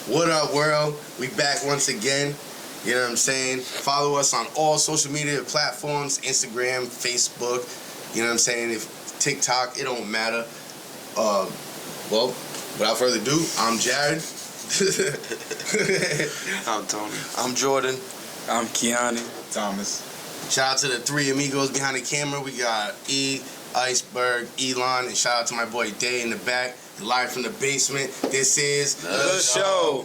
What up, world? We back once again. You know what I'm saying? Follow us on all social media platforms, Instagram, Facebook. You know what I'm saying? If TikTok, it don't matter. Well, without further ado, I'm Jared. I'm Tony. I'm Jordan. I'm Keanu. Thomas. Shout out to the three amigos behind the camera. We got E, Iceberg, Elon, and shout out to my boy Day in the back. Live from the basement. This is The Show.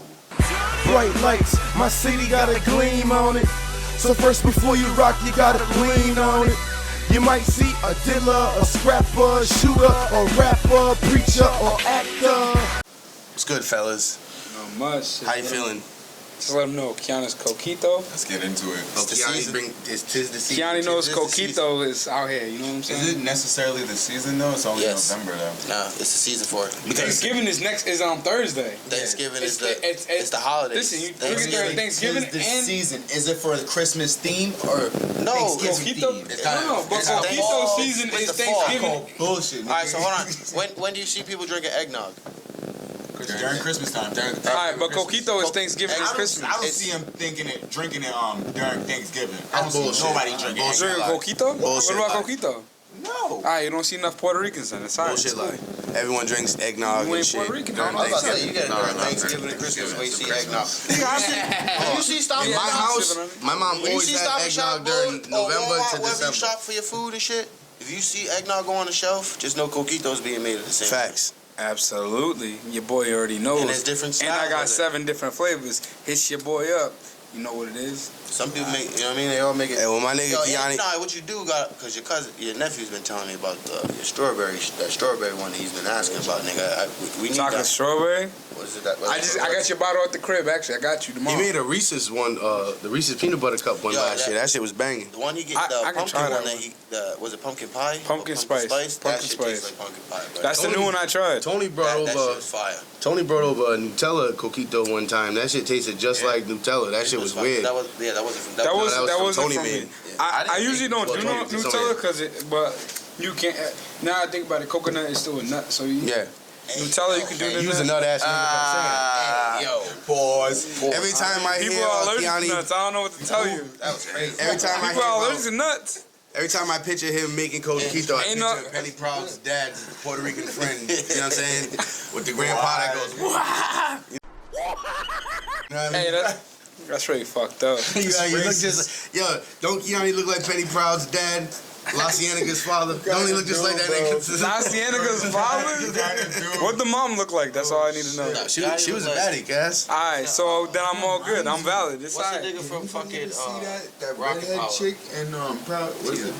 Bright lights, my city got a gleam on it. So first before you rock, you gotta lean on it. You might see a dealer, a scrapper, a shooter, a rapper, preacher, or actor. What's good, fellas? Not much. How you feeling? Just let them know Keanu's Coquito. Let's get into it. Oh, Keanu, tis the season. Keanu knows Tis the season. Coquito is out here. You know what I'm saying? Is it necessarily the season though? It's only Yes. November though. Nah, it's the season for it. Thanksgiving is on Thursday. Thanksgiving is It's the holidays. Listen, you look at during Thanksgiving the and season. Is it for the Christmas theme or No, Thanksgiving Coquito. theme? It's kinda- No, but it's kinda Coquito fall. season It's is the fall. Thanksgiving. Bullshit. All right, so hold on. When do you see people drinking eggnog? During Christmas time. All right, but Coquito is Thanksgiving and Christmas. I don't see him drinking it during Thanksgiving. I don't Bullshit. see nobody drinking it. Drinking Coquito? Bullshit What about lie. Coquito? No. All right, you don't see enough Puerto Ricans then. It's all right. Bullshit lie. Everyone drinks eggnog You and ain't shit. Puerto Rican, during no, I'm about to Say, Thanksgiving. you get it during Thanksgiving and Christmas when you see eggnog. You see stop In Yeah, my I'm house, sipping on it. my mom when you always see had Stop and Shop eggnog during or November Walmart, to wherever you December. shop for your food and shit, if you see eggnog go on the shelf, just know Coquito's being made at the same time. Facts. Absolutely. Your boy already knows. And there's different And I styles got of it. 7 different flavors. Hit your boy up. You know what it is. Some people make, you know what I mean? They all make it. Hey, well, my nigga Yo, Keanu. nah, what you do got, because your nephew's been telling me about your strawberry, that strawberry one that he's been asking about, nigga. We need Chocolate that. strawberry. What is it that? I got your bottle at the crib. Actually, I got you He tomorrow. made a Reese's one, the Reese's peanut butter cup one Yo, last that- year. That shit was banging. The one you get, I the can pumpkin try that one one. was it pumpkin pie? Pumpkin Or spice. That Pumpkin shit spice. tastes like pumpkin pie, bro. That's the new one I tried. Tony brought that shit over was fire. a Nutella Coquito one time. That shit tasted just like Nutella. That shit was fire. weird. That wasn't from That was wasn't Tony from made me. it. I usually don't do Tony no did some Nutella of it. but you can't. Now I think about it, coconut is still a nut. So you, Yeah. Nutella you can do Use a the nut ass nigga Yo, Pause. for Every time I People hear are allergic to Keanu, nuts. I don't know what to tell you. that was crazy. every time I People are allergic hear to nuts. every time I picture him making Coquito, I Ain't picture no- Penny Proud's dad's Puerto Rican friend. You know what I'm saying? With the grandpa that goes, "Wah!" You know what I mean? Hey, that's really fucked up. You look just don't Keanu look like Penny Proud's dad? La Cienaga's father. Don't he look just like that nigga? La Cienaga's father? What the mom look like? That's all I need to know. Nah, She was a baddie, guys. Alright, so then I'm all good. I'm valid. It's What's the alright. nigga from fucking See that Rocket redhead Power? chick and Proud? What is it?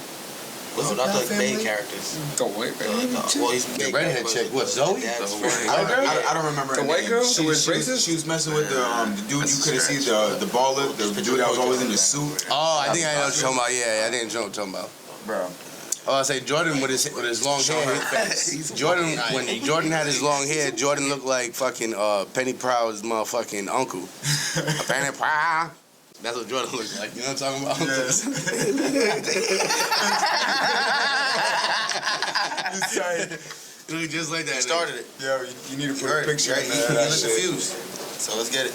No, not Proud the main Family? characters. The white girl. Well, he's The redhead chick, what, Zoe? I don't remember The her white name. girl? She The was racist? she was messing with the dude you couldn't see the baller, the dude that was always in the suit. Oh, I think I know what you're talking about. Yeah, I think I know what you're talking about. Bro. Oh, I say Jordan with his long hair. Jordan, when Jordan had his long hair, Jordan looked like fucking Penny Proud's motherfucking uncle. Penny Proud. That's what Jordan looks like. You know what I'm talking about? He looked just like that. He started it. Yo, you need to put a picture Right, in he there of looked that shit. confused. So let's get it.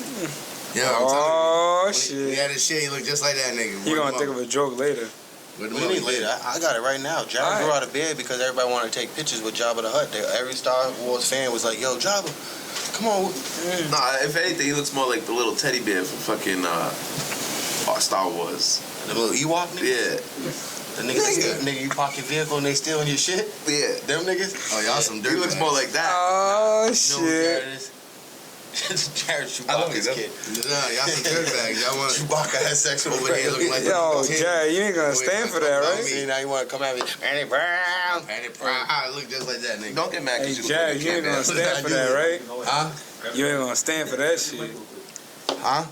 Yeah, I'm Oh telling you. When he shit. had his shit, he looked just like that nigga. You gonna think of a joke later. What do you mean later? I got it right now. Jabba Alright. grew out of beard because everybody wanted to take pictures with Jabba the Hutt. Every Star Wars fan was like, "Yo, Jabba, come on." Nah, if anything, he looks more like the little teddy bear from fucking Star Wars. The little Ewok nigga. Yeah, The nigga, you park your vehicle and they stealing your shit. yeah. Them niggas. Oh, y'all some dirt. He looks more like that. Oh You know who shit. Jared is? Jared Chewbacca's kid. Yeah, y'all some dirt bags. Y'all want Chewbacca has sex with over here looking like Yo, the Jared, you ain't gonna stand for that, right? See, now you want to come at me. Andy Brown. Penny Proud. I look just like that nigga. Don't get mad Hey, because you Jared, look you ain't gonna like stand for that, right? Huh? You ain't gonna stand for that shit. Huh?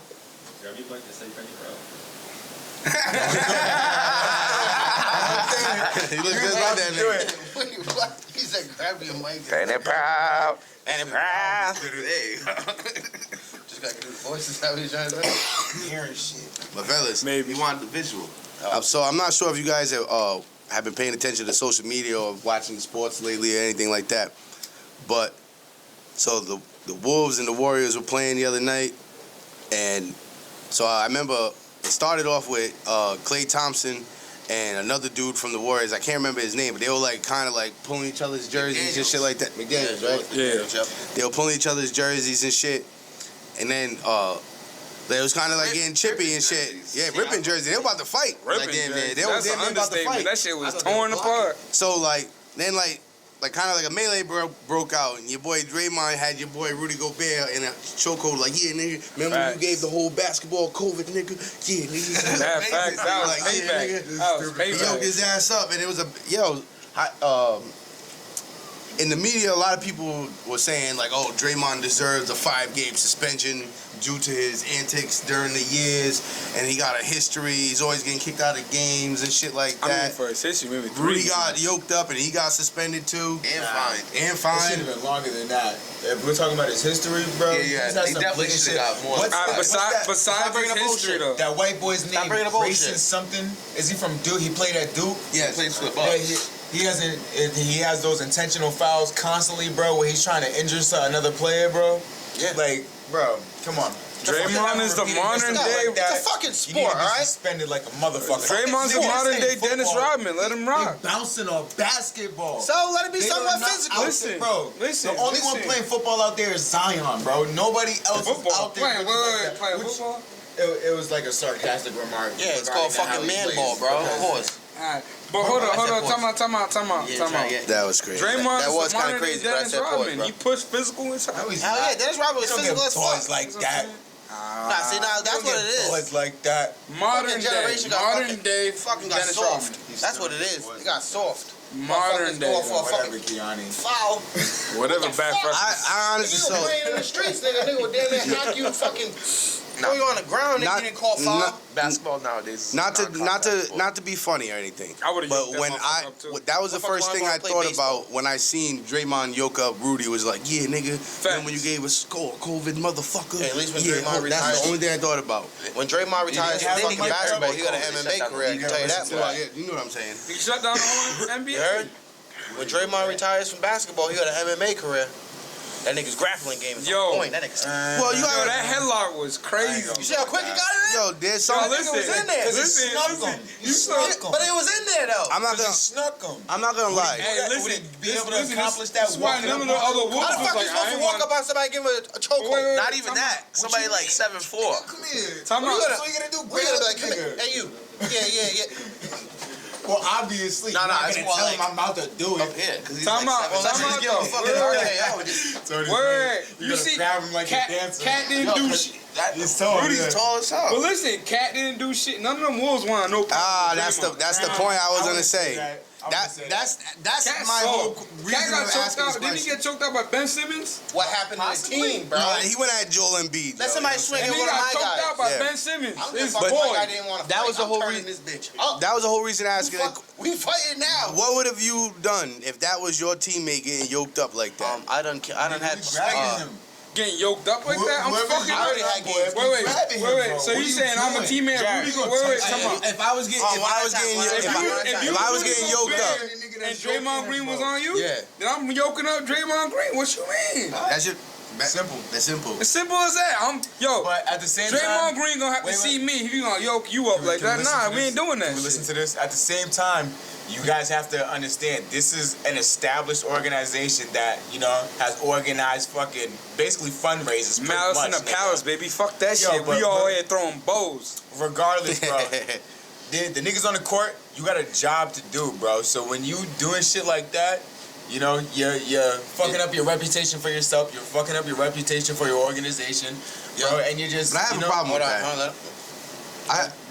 He look just like that nigga. Wait, what? He said, grab your mic. Penny Proud. Andy Brown. Hey. Just got to do the voices. How he's trying to say? Hearing shit. But fellas, Maybe. You wanted the visual. so I'm not sure if you guys have been paying attention to social media or watching sports lately or anything like that. But so the Wolves and the Warriors were playing the other night, and so I remember it started off with Klay Thompson and another dude from the Warriors. I can't remember his name, but they were like kind of like pulling each other's jerseys and shit like that. McDaniels, right? Yeah. They were pulling each other's jerseys and shit, and then they was kind of like getting chippy and shit. Yeah, ripping jerseys. They were about to fight. Ripping Like, damn near. jerseys. They were That's an damn near about to understatement. fight. That shit was torn apart. So then kind of like a melee broke out, and your boy Draymond had your boy Rudy Gobert in a chokehold, like, yeah, nigga, remember when you gave the whole basketball COVID, nigga? Yeah, nigga. That fact, that was Like, yeah, payback. nigga. That was He yoked payback. his ass up, and it was in the media, a lot of people were saying, like, oh, Draymond deserves a 5-game suspension due to his antics during the years, and he got a history. He's always getting kicked out of games and shit like I mean, that. for his history, maybe 3 Rudy years. got yoked up, and he got suspended too. And fine. And It fined. should have been longer than that. If we're talking about his history, bro. Yeah, he's yeah. had They some definitely blatant should shit. have got more. What's that- what's that- Besides bringing his up history, bullshit. though. That white boy's name, bringing up bullshit. Grayson something. Is he from Duke? He played at Duke. He plays for the Yeah, Bucks. he has those intentional fouls constantly, bro, where he's trying to injure another player, bro. Yeah. Like, bro, come on. Draymond is the modern day. It's a fucking You need sport, to be alright? suspended like a motherfucker. Draymond's the Niggas modern ain't day Dennis football. Rodman. Let him rock. They bouncing on basketball. So let it be They somewhat are not physical. out Listen, there, bro. listen, the only one listen. playing football out there is Zion, bro. Nobody else is Football. out there. Playing, looking playing Which- football? It was like a sarcastic remark. Yeah, it's called regarding fucking how he man ball, plays, bro. Of because- course. Alright. But hold on. I said Time out. That was crazy. Draymond That is was the kinda modern day crazy, but I Dennis said pause, Rodman. bro. He pushed physical inside. No, he's Hell not. yeah, Dennis Rodman was Don't physical give as toys fuck. like that. Nah, see, that's what it is. Toys like that. Modern Fucking day. generation got Modern fucking- day Fucking got Dennis soft. Rodman. That's what it is. It got soft. Modern Motherfuckers day. going for a Whatever, fucking Kiani. foul. Whatever What the bad fuck? practice. I honestly You so playing in the streets, nigga would damn near knock you fucking throw you on the ground, nigga. Not- You didn't call foul. not- Basketball nowadays is not non-contact. to be funny or anything. I would've But yoked that when motherfucker up, too. that was the Motherfucker first thing wanna I play thought baseball. about when I seen Draymond yoke up Rudy was like, yeah, nigga, then when you gave us score COVID motherfucker. Hey, at least when yeah, Draymond that's retired- the only thing I thought about. When Draymond retired have from a mic basketball, up? he got an MMA career. I can tell you that. Yeah. much. Yeah, you know what I'm saying. He shut down the whole NBA. You heard? When Draymond retires from basketball, he got an MMA career. That nigga's grappling game is Yo. on point. That nigga's. Well, you Yo, gotta, that headlock was crazy. You see how quick he got it in? yo, there's Yo, some. listen, was in there. listen, Snuck listen. him. You snuck. But it was in there though. I'm not He gonna. snuck him. I'm not gonna lie. Hey, Would listen. he be able to accomplish that This is why walking none of up the on- other wolves How the was fuck like, you supposed I to ain't walk want. up on somebody and give him a chokehold? Wait, Not even that. Somebody like 7'4". Come here. Time out. What you gonna do? We gotta be like, Grab come the here. nigga. Hey, you. Yeah. Well, obviously, Nah, you're not it's gonna more tell like- him I'm about to do Up it. here, because he's Time like out. 7'4". Let's just give him a fucking RKO. So this Wait, you you gotta see, grab him like a Cat dancer. didn't Yo, do 'cause shit. He's tall, Rudy's yeah. tall as hell. But listen, Cat didn't do shit. None of them wolves want no. That's the point I was gonna say. That's Cat my whole soft. reason Cat of got choked asking this out. Didn't he question. get choked out by Ben Simmons? What happened to the team, bro? Nah, he went at Joel Embiid. Let yo. somebody swing And at he one of got my choked guys. out by Yeah. Ben Simmons. I'm His just fucking boy. like I didn't want to That was the whole reason. reason. This bitch. Oh, That was the whole reason asking. we fighting now. What would have you done if that was your teammate getting yoked up like that? I done had. Grabbing him. Getting yoked up like that? I'm Whoever fucking. you I already had boy, games. be Wait. grabbing him, bro. So What you are saying I'm a doing? teammate? Jack, Rudy, you gonna wait, touch come him. on. If I was getting, If I was getting If you was Rudy getting yoked up, Gobert and Draymond Green was on you, Yeah. then I'm yoking up Draymond Green. What you mean? that's your Simple. That's simple. It's simple as that. But at the same Draymond time, Green gonna have to Wait, see me. He gonna yoke you up like Can we that. listen Nah, to we ain't this? doing that. Can we listen shit. to this? At the same time, you guys have to understand this is an established organization that has organized fucking basically fundraisers. pretty Malice in much, the nigga. Palace, baby. Fuck that Yo, shit. but- We all but- here throwing bows. Regardless, bro. The niggas on the court, you got a job to do, bro. So when you doing shit like that, you're fucking up your reputation for yourself. You're fucking up your reputation for your organization, bro. And you just. But I have a problem with that.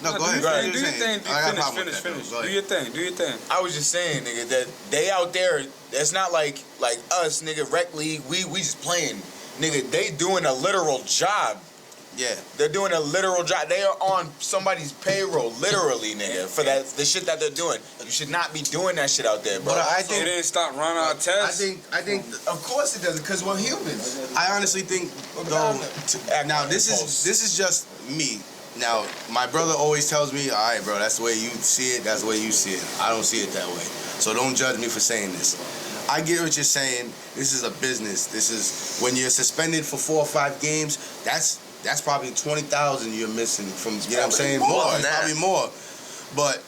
No, go ahead. Do your Finish thing. saying. I got a problem with Finish. that, though. Go Do ahead. your thing. Do your thing. I was just saying, nigga, that they out there. It's not like us, nigga. Rec league. We just playing, nigga. They doing a literal job. Yeah. They're doing a literal job. They are on somebody's payroll, literally, nigga, for the shit that they're doing. You should not be doing that shit out there, bro. But I It think, didn't stop Ron Artest. I think, Of course it doesn't, because we're humans. I honestly think though. Now this is just me. Now my brother always tells me, "All right, bro, that's the way you see it. That's the way you see it. I don't see it that way. So don't judge me for saying this." I get what you're saying. This is a business. This is when you're suspended for 4 or 5 games. That's probably 20,000 you're missing from. You know what I'm saying? more More, than it's that. probably more. But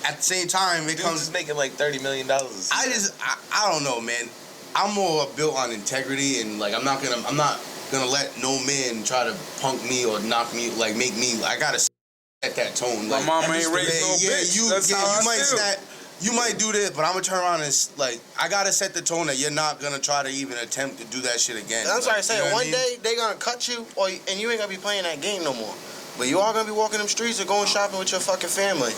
at the same time, it Dude's comes. is making like $30 million. I don't know, man. I'm more built on integrity, and like I'm not gonna let no man try to punk me or knock me, like make me. I gotta set that tone. My Like, mama ain't raised no bitch. That's how I might feel. you might do this, but I'm gonna turn around and like I gotta set the tone that you're not gonna try to even attempt to do that shit again. That's why I say You know what one mean? day they gonna cut you, and you ain't gonna be playing that game no more. But you all gonna be walking them streets or going shopping with your fucking family.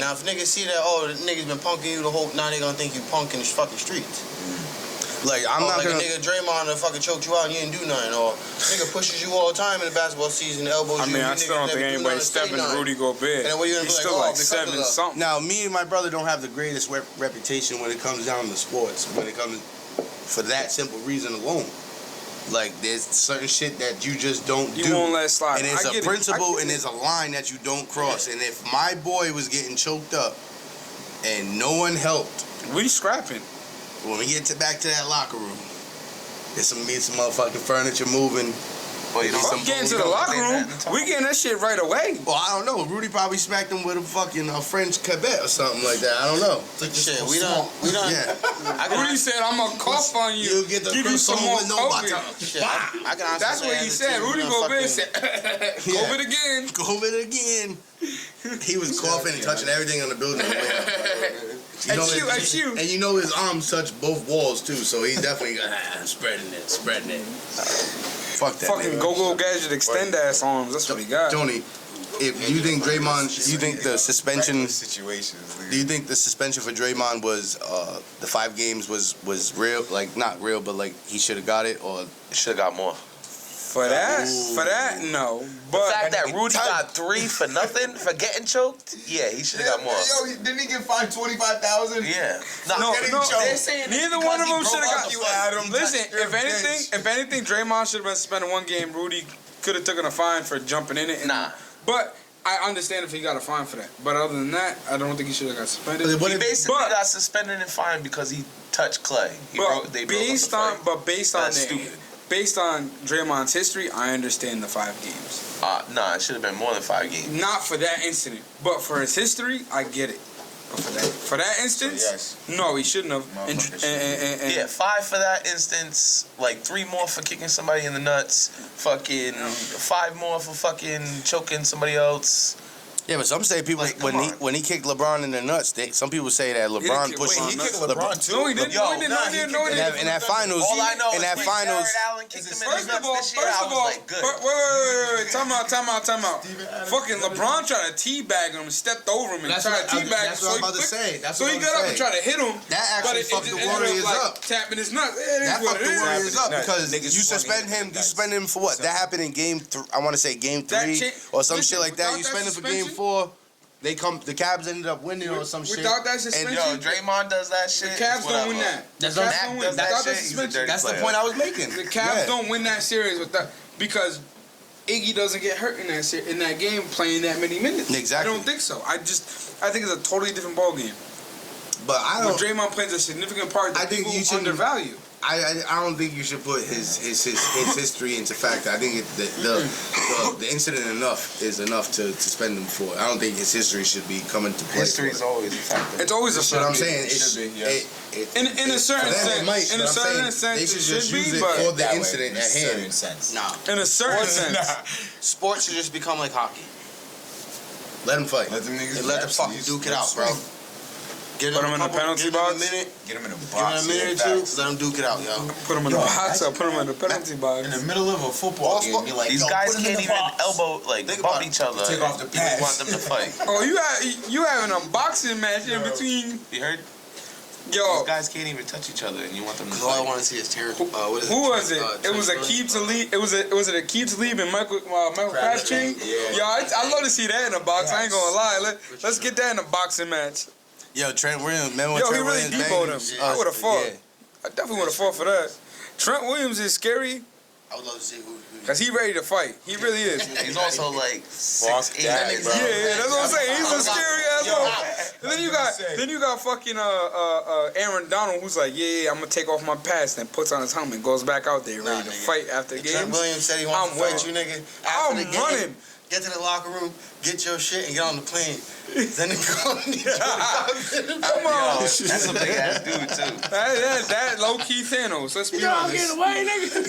Now if niggas see that, the niggas been punking you the whole, now they gonna think you punking the fucking streets. Like I'm not like gonna. a nigga Draymond fucking choked you out and you didn't do nothing, or nigga pushes you all the time in the basketball season, elbows I you. mean, you I still don't niggas think never do anybody nothing, say stepping to nothing. Rudy Gobert. And then what you gonna He's be still like, like because of 7 the- something. Now, me and my brother don't have the greatest reputation when it comes down to sports. When it comes for that simple reason alone, like there's certain shit that you just don't You do. won't let slide. And it's I a get it. principle I and get it's a line that you don't cross. And if my boy was getting choked up and no one helped, We scrapping. when we get back to that locker room, there's some motherfucking furniture moving. Well, you know, Some Getting to food. the locker room, we getting that shit right away. Well, I don't know. Rudy probably smacked him with a fucking French Quebec or something like that. I don't know. Shit, we done. Yeah. Rudy said, "I'm gonna cough on you. You get the Give you some croissant more with no COVID." butter. Shit, I can honestly That's say what as he a said. team, we Rudy done Gobert fucking- said, Yeah. "COVID again." COVID again. He was coughing and touching everything on the building. At you. And you know his arms touch both walls too, so he's definitely spreading it. Fuck that. Fucking nigga. go gadget extend ass arms. That's what he got. Tony, if you think Draymond, you think the suspension, situations. do you think the suspension for Draymond was the 5 games was real? Like not real, but like he should have got it, or should have got more. For that, no. But The fact that Rudy got 3 for nothing for getting choked, yeah, he should have got more. Yo, didn't he get fined 25,000? Yeah. no, getting no, choked. they're saying neither one of them should have got you, Adam. Listen, You're a if anything, Draymond should have been suspended 1 game. Rudy could have taken a fine for jumping in it. Nah. But I understand if he got a fine for that. But other than that, I don't think he should have got suspended. But He basically but- got suspended and fined because he touched Clay. They broke based up on the fight. based on That's the, stupid. based on Draymond's history, I understand the 5 games. Nah, it should have been more than 5 games. Not for that incident, but for his history, I get it. But for that instance, yes. no, he shouldn't have. Motherfucker And- Yeah, 5 for that instance, like 3 more for kicking somebody in the nuts, fucking 5 more for fucking choking somebody else. yeah, but some say people Like, come on. when he kicked LeBron in the nuts, some people say that LeBron kick- pushed. wait, he kicked LeBron- LeBron too. No, he didn't. Yo, No, he didn't. nah, No, he didn't. he No, he kicked didn't. in that finals. All I know in is that when finals. Jared Allen kicked him in First the of nuts all, this year, I was like, good. wait. Time out. Fucking LeBron tried to teabag him and stepped over him and That's tried to what- teabag him. that's what I'm about to say. That's So what he I'm got up saying. and tried to hit him. That actually but fucked the ended up, Warriors like, up. Tapping his nuts. It is That what fucked it the is. Warriors up Nuts. because Niggas you swung suspend in him. the You nuts. suspend him for what? That happened in game 3. I want to say game That 3 cha- or some listen, shit like that. without You that spend him for game suspension- 4. The Cavs ended up winning or some shit. Without that suspension, Yo, Draymond does that shit. the Cavs don't win whatever. that. That's The what Cavs I'm- don't win does that without shit, that he's a suspension. dirty That's the player. point I was making. The Cavs don't win that series with that because Iggy doesn't get hurt in that game playing that many minutes. Exactly. I don't think so. I think it's a totally different ball game. But I When don't. Draymond plays a significant part that I think people you shouldn't- undervalue. I don't think you should put his history into factor. I think the incident is enough to suspend him for. I don't think his history should be coming to play. History's always a factor. It's always a That's what I'm factor. saying. It should be, yeah. In a certain for them, sense, it might, in but a I'm certain saying sense, they it should should just be, use it but for the That way, incident in a at certain hand. sense. Nah, in a certain sense. sports should just become like hockey. Let him fight. Let them niggas And let them lapse. fucking duke it out, bro. Get Put 'em in the penalty box? Give them Get him in a a box. minute or two. Let them duke it out, yo. Put him in the Yo, box. I- Put him in the penalty box. In the middle of a football game, you're like, These yo, guys put him in can't the even box. elbow, like, Think bump about it. each other. Take off the You pads. want them to fight. Oh, you having a boxing match in between? You heard? Yo, These guys can't even touch each other, and you want them to Because all I fight. want to see is Terry. What is it? who was it? It was Trent Aqib Williams? Talib. Was it Aqib Talib and Michael Crabtree? Yeah. Yo, I love to see that in a box. I ain't gonna lie. Let's get that in a boxing match. Yo, Trent Williams. Remember when Yo, he Trent really Williams deboed banged him. I would have fought. Yeah. I definitely would have fought for that. Trent Williams is scary I would love to see who. because he ready to fight. He really is. He's also like 6'8". that, bro. Yeah, that's what I'm saying. He's a scary asshole. And then you got fucking Aaron Donald, who's like, yeah, I'm gonna take off my pads, then puts on his helmet, goes back out there ready to fight after the Trent game. Williams said he wants to fight you, nigga. After the game, running. Get to the locker room, get your shit, and get on the plane. Then go on Come on. That's a big ass dude too. That low key Thanos. Let's be honest. away, nigga.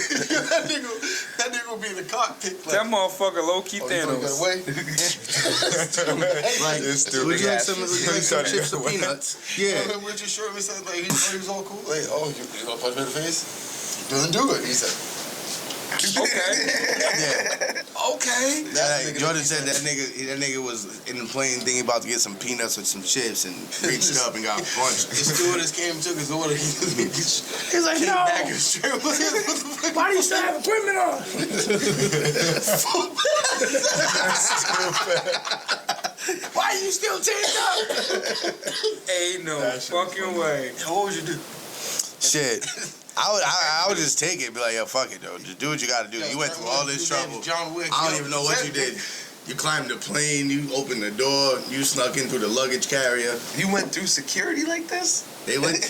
that nigga will be in the cockpit. That motherfucker low key Thanos. Like, This would stupid you like ass some, shit. would you like some chips or peanuts? Yeah. When Richard Sherman said, like, he thought he was all cool. Like, oh, you gonna punch me in the face? Doesn't do it. He said, Okay. Yeah. okay. Like, Jordan said that nigga was in the plane thinking about to get some peanuts or some chips and reached up and got punched. The stewardess came and took his order. He's like, no. Back in straight. Why do you still have equipment on? Why are you still taped up? Ain't no fucking way. What would you do? Shit. I would just take it and be like, yo, fuck it, though. Just do what you gotta do. You went through all this trouble. John Wick. I don't even know what you did. You climbed the plane, you opened the door, you snuck in through the luggage carrier. You went through security like this? They went.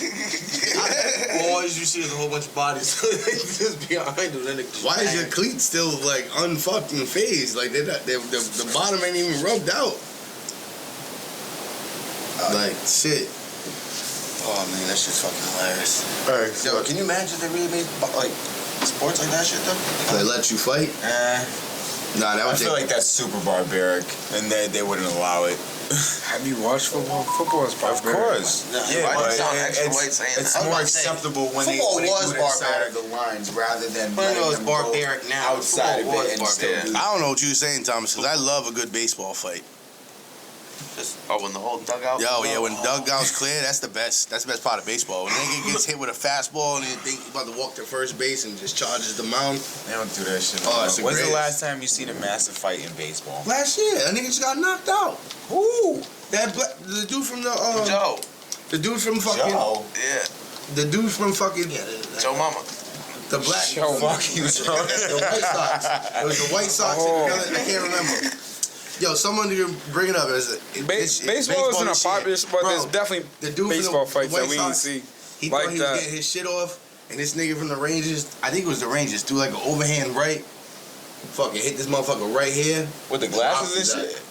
All you see is a whole bunch of bodies just behind them. Then Why is your cleat still like unfucking phased? Like the bottom ain't even rubbed out. Like shit. Oh man, that shit's fucking hilarious. Alright. Yo, can you imagine if they really made like sports like that shit though? They let you fight? Nah, that I would feel like that's super barbaric, and they wouldn't allow it. Have you watched football? Football is Of barbaric. course. Yeah, why but you sound extra it's, white saying it's that? more I was about to say, acceptable when they football do was it inside barbaric. of the lines rather than But I know letting it's them go barbaric now. outside of Football it and was still barbaric. do. I don't know what you were saying, Thomas, because I love a good baseball fight. When the whole dugout. Yo, yeah, when dugout's clear, that's the best. That's the best part of baseball. When a nigga gets hit with a fastball and they think he's about to walk to first base and just charges the mound. They don't do that shit. Oh, it's the When's the greatest. last time you seen a massive fight in baseball? Last year, a nigga just got knocked out. Who? The dude from the Joe. the dude from fucking Joe. Yeah. the dude from fucking Joe Mama. the black Fuck you, Joe. the White Sox. It was the White Sox and the other, I can't remember. Yo, someone can bring it up. Baseball isn't a popular sport. There's definitely the dude baseball from the fights that White we didn't Sox, see. He like thought he that. was getting his shit off, and this nigga from the Rangers, I think it was the Rangers, threw like an overhand right. Fucking hit this motherfucker right here. With the glasses and shit?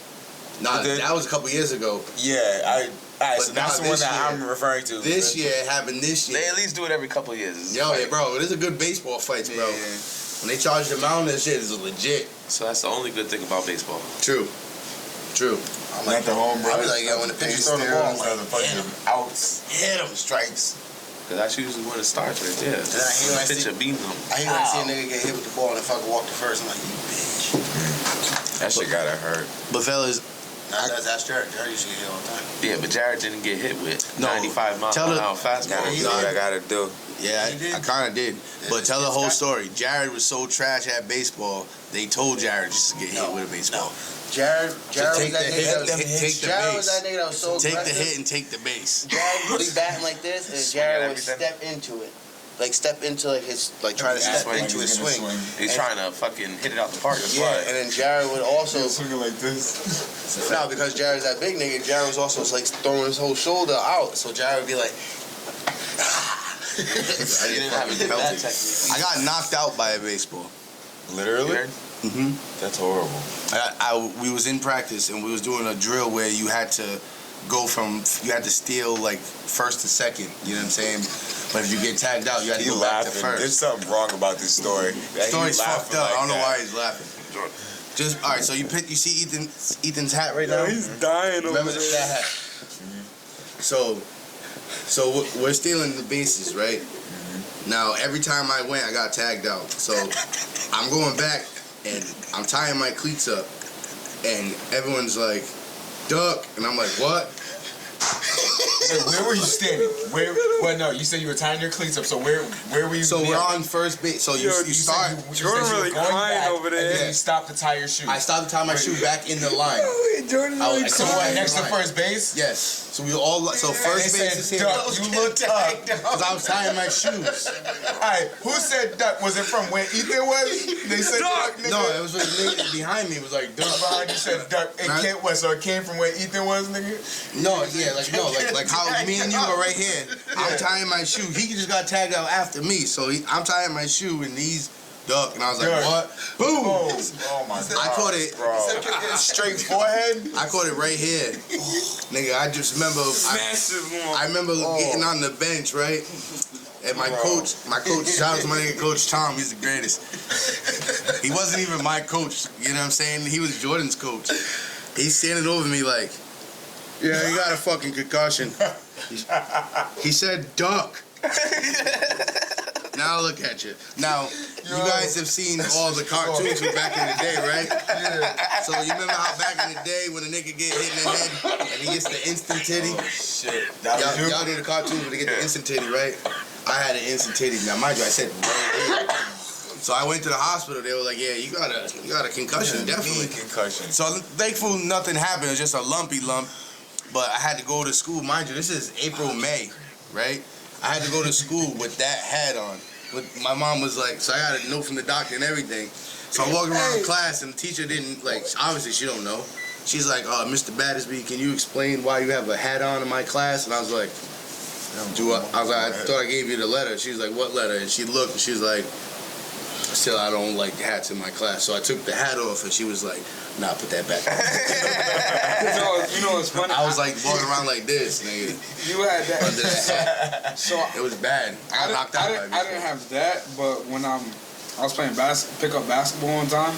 Nah, that was a couple years ago. Yeah, alright, But so that's now the one this that year- I'm referring to. This year it happened this year. They at least do it every couple of years. Yo, yeah, bro, there's a good baseball fights, bro. Yeah. When they charge the mound, that shit is legit. So that's the only good thing about baseball. True. I'm Not the home run. I'll be like, yo, when the pitcher's throwing the ball, I'm like, the fucking outs. hit him, strikes. Cause that's usually when it starts right there. I hate when I see- Pitcher beating them. I hate when I see a nigga get hit with the ball and fucking walk to first. I'm like, you bitch. That shit gotta hurt. But fellas, Nah, that's Jared. Jared used to get hit all the time. Yeah, but Jared didn't get hit with No, 95 mile tell an the- hour fastball. Gotta do what I gotta do. yeah, He did. I kind of did. But tell the it's whole got- story. Jared was so trash at baseball, they told Jared just to get hit with a baseball. Jared was take that the nigga hit, that was take the Jared was base. that nigga that was so Take the aggressive. hit and take the base. Jared would be batting like this, and Swing Jared at would everything. step into it. Like step into like his try to That's step why into his he's gonna swing. He's trying to fucking hit it out the park. That's Yeah, why. and then Jared would also Swinging like this. no, because Jared's that big nigga. Jared was also like throwing his whole shoulder out, so Jared would be like. You didn't have that technique. I got knocked out by a baseball. Literally? Mm-hmm. That's horrible. We was in practice and we was doing a drill where you had to you had to steal like first to second, you know what I'm saying? But if you get tagged out, you had to He go back to laughing. first. There's something wrong about this story. The story's fucked up. I don't know why he's. he's laughing. Just all right. So you see Ethan's hat right now. He's dying over Remember there. that hat? So we're stealing the bases, right? Now every time I went, I got tagged out. So I'm going back and I'm tying my cleats up, and everyone's like, "Duck," and I'm like, "What?" Where were you standing? Well, no, you said you were tying your cleats up. So where were you? So we're kneeling? on first base. So you Yo, You start. said you Jordan said you were really going crying back, over there. And then you stopped to tie your shoe. I stopped to tie my shoe back in the line. Jordan I really was- So Come what, on, next to line. first base? Yes. So we all so first base is here. Duck, you looked up. Because I was tying my shoes. Alright, who said duck? Was it from where Ethan was? They said duck, nigga. No, it was like nigga behind me. It was like duck. Behind you said duck. It Right. came, what, so it came from where Ethan was, nigga? No, yeah, like how me and you are right here. I'm tying my shoe. He just got tagged out after me, so I'm tying my shoe and he's duck, and I was like, Duck. what? Boom! Oh my god. I caught it. Bro. Straight forehead? I caught it right here, nigga. I just remember. I remember getting on the bench, right? And my coach, shout out to my nigga Coach Tom. He's the greatest. He wasn't even my coach. You know what I'm saying? He was Jordan's coach. He's standing over me like, yeah, you got a fucking concussion. He said, duck. Now look at you. Now, you guys have seen all the cartoons from back in the day, right? Yeah. So you remember how back in the day when a nigga get hit in the head and he gets the instant titty? Shit. Y'all know the cartoons when they get the instant titty, right? I had an instant titty. Now, mind you, I said right here. So I went to the hospital. They were like, yeah, you got a concussion, definitely. Concussion. So thankful nothing happened. It was just a lumpy lump. But I had to go to school. Mind you, this is April, May, right? I had to go to school with that hat on. But my mom was like, so I got a note from the doctor and everything. So I'm walking around class and the teacher didn't, like, obviously she don't know. She's like, Mr. Battersby, can you explain why you have a hat on in my class? And I was like, I thought I gave you the letter. She's like, what letter? And she looked and she's like, still I don't like hats in my class. So I took the hat off and she was like, nah, put that back on. You know what's funny? I was like walking around like this, nigga. You had that. Under the hat. So It was bad. I got knocked out by it. I didn't have that, but when I was playing pickup basketball one time,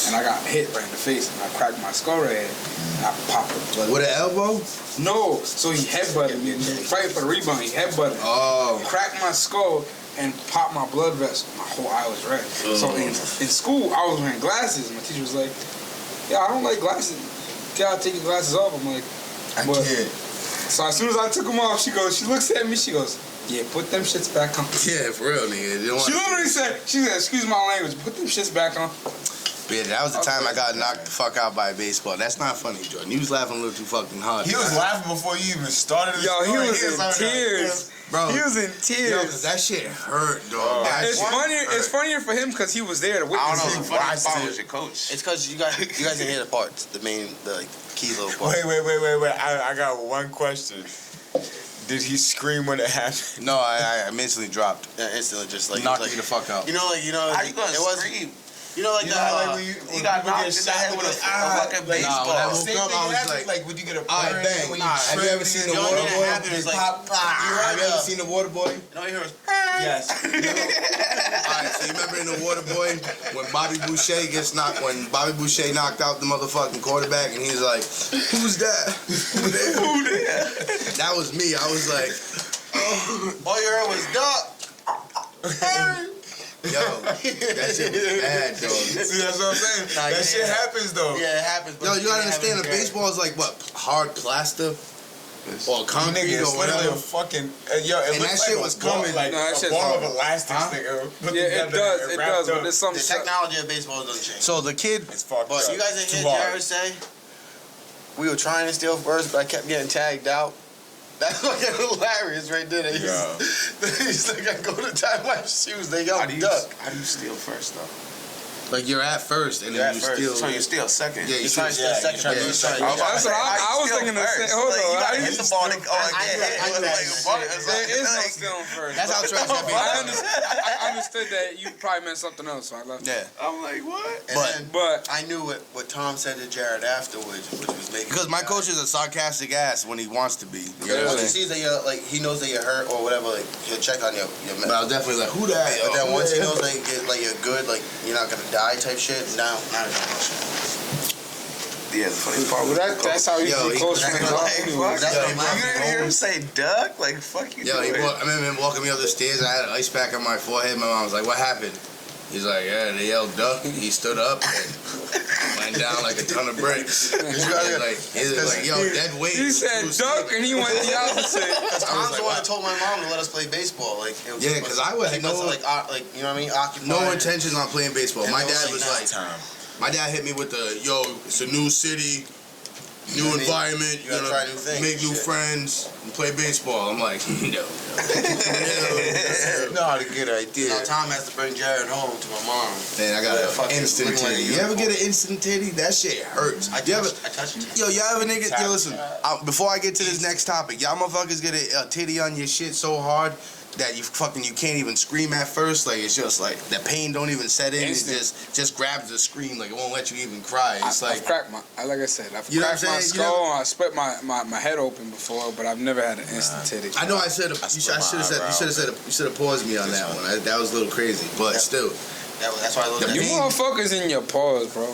and I got hit right in the face, and I cracked my skull right here, and I popped the blood. With an elbow? No, so he headbutted me, and fighting for the rebound, he headbutted me. Oh. Cracked my skull and popped my blood vessel. My whole eye was red. So in school, I was wearing glasses, and my teacher was like, yeah, I don't like glasses. You gotta take your glasses off. I'm like, I can't. So as soon as I took them off, she looks at me, she goes, yeah, put them shits back on. Yeah, for real, nigga. She literally said, excuse my language, put them shits back on. Yeah, that was the time I got knocked the fuck out by a baseball. That's not funny, Jordan. You was laughing a little too fucking hard. He was laughing before you even started the Yo, he story. was in tears. Bro, He was in yo, tears. that shit hurt, dog. That It's shit funnier. hurt. It's funnier for him because he was there to I witness don't know. it. The funniest part was your coach. It's because you guys didn't hear the parts, the key little part. Wait. I got one question. Did he scream when it happened? No, I instantly dropped. Yeah, instantly, just like Knocked like, me the fuck out. You know, How you gonna it was. scream? You know, like You the. know, like when You got knocked in the head with a fucking when I baseball. woke Same up, thing I was happened, like, would you get a alright, burn bang. when Nah, you have you ever seen the only water thing that boy? happened is like, Have you ever seen the water boy? No, you heard. Yes. Alright, so you remember in the water boy when Bobby Boucher knocked out the motherfucking quarterback and he's like, who's that? Who there? That was me. I was like, All you heard was duck. yo, that shit was bad, dog. See, that's what I'm saying. Nah, That shit happens though. Yeah, it happens. Yo, you gotta it understand, a happens baseball is like what? Hard plaster? Or concrete Nigga, or it's literally whatever? a fucking yo. It And looks that shit like was a ball, coming. like No, that a shit's ball hard. of elastics, nigga. Put Yeah, it together does. and It wrapped does. But up. there's some The technology of baseball doesn't change. So the kid, It's fucked But up. you guys didn't Too hear hard. Jared say we were trying to steal first, but I kept getting tagged out. That's fucking hilarious right there. He's like, I go to tie my shoes. They go How do duck. you steal first though? like you're at first and You're then at you first. steal. So you steal second. Yeah, you You're trying to steal Yeah, second. you're trying to You're steal trying to- That's what I was thinking the same. Hold on. You How gotta you hit the steal ball and first? There is no like, stealing first. That's how trash that I understood that you probably meant something else, so I left. Yeah, I'm like, what? And But- then But I knew what Tom said to Jared afterwards, which was making. because my coach is a sarcastic ass when he wants to be. You know what Once I'm he saying? sees that you're like, he knows that you're hurt or whatever, like he'll check on your But I was definitely like, who that? But then once he knows that you're good, like you're not gonna die type shit, now he's not shit. Yeah, the funny part was that's how you Yo, be he- close friends. Like, are. fuck, that's Yo, what he- my- You didn't hear him say duck? Like, fuck you Yo, doing? I remember him walking me up the stairs. I had an ice pack on my forehead. My mom was like, what happened? He's like, yeah, they yelled duck. He stood up and went down like a ton of bricks. He was like, yo, dead weight. He said duck and he went the opposite. Tom's the one that told my mom to let us play baseball. Like, it was Yeah, 'cause I would keep know- us, like you know what I mean, occupied. No intentions on playing baseball. And My it was dad like was that like, Time. my dad hit me with the, yo, it's a new city. new environment. You gotta try new things. Make new friends, and play baseball. I'm like, no. Not a good idea. No, Tom has to bring Jared home to my mom. Man, I got Yeah, an fucking instant looking like a titty. You ever unicorn. get an instant titty? That shit hurts. I touched it. Yo, y'all ever niggas? Yo, listen. Before I get to this next topic, y'all motherfuckers get a titty on your shit so hard that you can't even scream at first. Like it's just like the pain don't even set in. Instant. It just grabs the screen. Like it won't let you even cry. It's I've cracked my, like I said, I've You know what cracked I'm my saying? You skull. I split my head open before, but I've never had an instant titty. I know I said you should have paused me on that one. That was a little crazy, but still. That's why I looked at You it. motherfuckers in your paws, bro.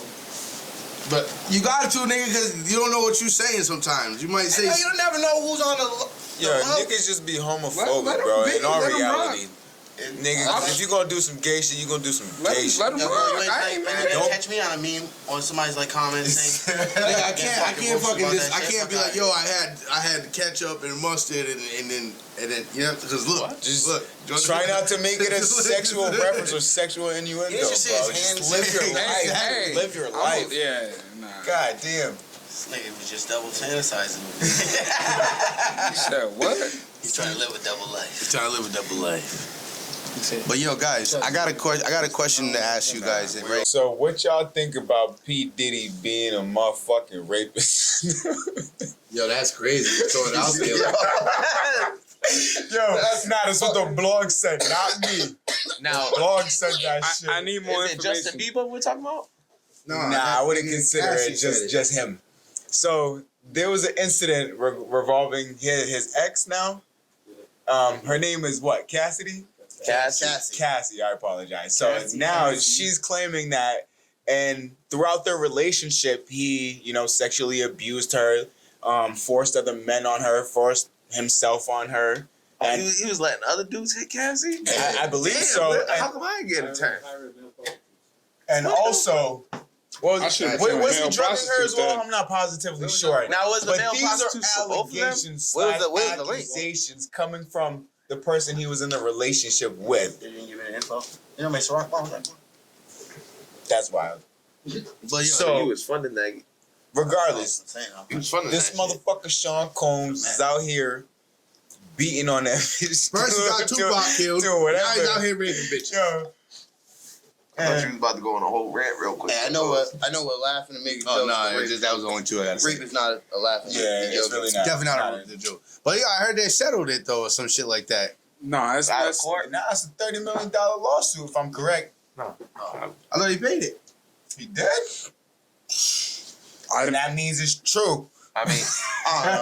But you got to, nigga, because you don't know what you're saying sometimes. You might say. You don't never know who's on the. Yo, niggas just be homophobic, Let 'em bro. be, In all let 'em reality, niggas, if you gonna do some gay shit, you gonna do some gay shit. Let him Yo, rock. you ain't I ain't like, mad. don't catch me on a meme or somebody's like commenting saying. Nigga, I can't fucking just. I Fuck can't be that like, yo, I had ketchup and mustard and then you know, because look, Just try not to make it a sexual reference or sexual innuendo, You just say bro. his Just hands- live your life. Hey, Live your life. Yeah, nah. God damn. This nigga was just double fantasizing. You said what? He's trying to live a double life. trying to live a double life. But yo, guys, I got a question to ask you guys. Right? So what y'all think about P. Diddy being a motherfucking rapist? Yo, that's crazy. Throw it out there. Yo, that's what the blog said, not me. Now, The blog said that shit. I need more is it information. Justin Bieber we're talking about? Nah, I wouldn't consider Cassie it said just him. So there was an incident revolving his ex now. Her name is what? Cassidy? Cassie, I apologize. So now she's claiming that, and throughout their relationship, he, sexually abused her, forced other men on her, forced himself on her. And He was letting other dudes hit Cassie? I believe so. How come I ain't get a turn? And also, was I he should've drugging been a male her as prostitute well? then. I'm not positively sure. Now, was the But male these prostitute are for both of them? allegations Where's the link? accusations coming from the person he was in a relationship with. They didn't give me the info. You know, make Ciroc bombs that one. That's wild. But So- he was funding that. Regardless, He was funding this that shit. motherfucker Sean Combs is out here beating on that bitch. first you got Tupac killed. Do Now whatever. he's out here raping bitches. Yo. I thought you was about to go on a whole rant real quick. Hey, I know what laughing and making Oh jokes. no, but rape- that was the only two I got to say. rape is not a laughing. Yeah, it's joke. really not. Definitely not a joke. But yeah, I heard they settled it though, or some shit like that. No, that's Out of court? Now it's a $30 million lawsuit, if I'm correct. I thought he paid it. He did? And that means it's true. I mean,